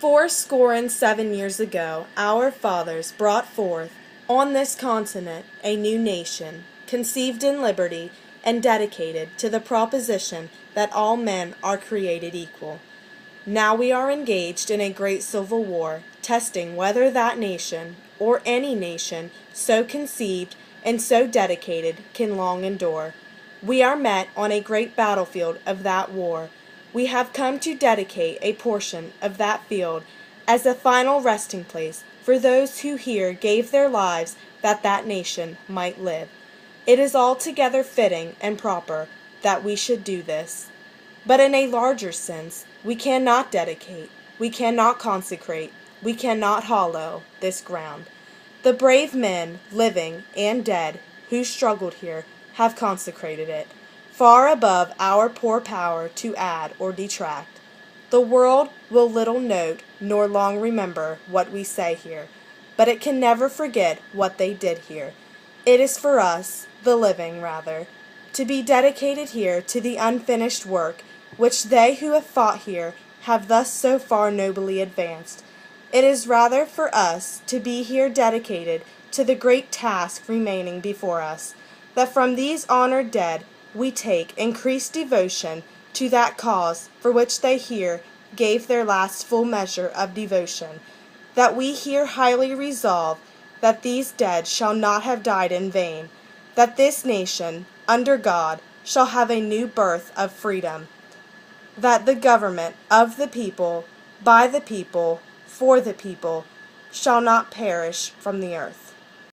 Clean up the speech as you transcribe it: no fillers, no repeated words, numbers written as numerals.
467 years ago, our fathers brought forth on this continent a new nation, conceived in liberty and dedicated to the proposition that all men are created equal. Now we are engaged in a great civil war, testing whether that nation, or any nation, so conceived and so dedicated, can long endure. We are met on a great battlefield of that war. We have come to dedicate a portion of that field as a final resting place for those who here gave their lives that that nation might live. It is altogether fitting and proper that we should do this. But in a larger sense, we cannot dedicate, we cannot consecrate, we cannot hallow this ground. The brave men, living and dead, who struggled here, have consecrated it, far above our poor power to add or detract. The world will little note nor long remember what we say here, but it can never forget what they did here. It is for us, the living rather, to be dedicated here to the unfinished work which they who have fought here have thus so far nobly advanced. It is rather for us to be here dedicated to the great task remaining before us, that from these honored dead we take increased devotion to that cause for which they here gave their last full measure of devotion, that we here highly resolve that these dead shall not have died in vain, that this nation, under God, shall have a new birth of freedom, that the government of the people, by the people, for the people, shall not perish from the earth.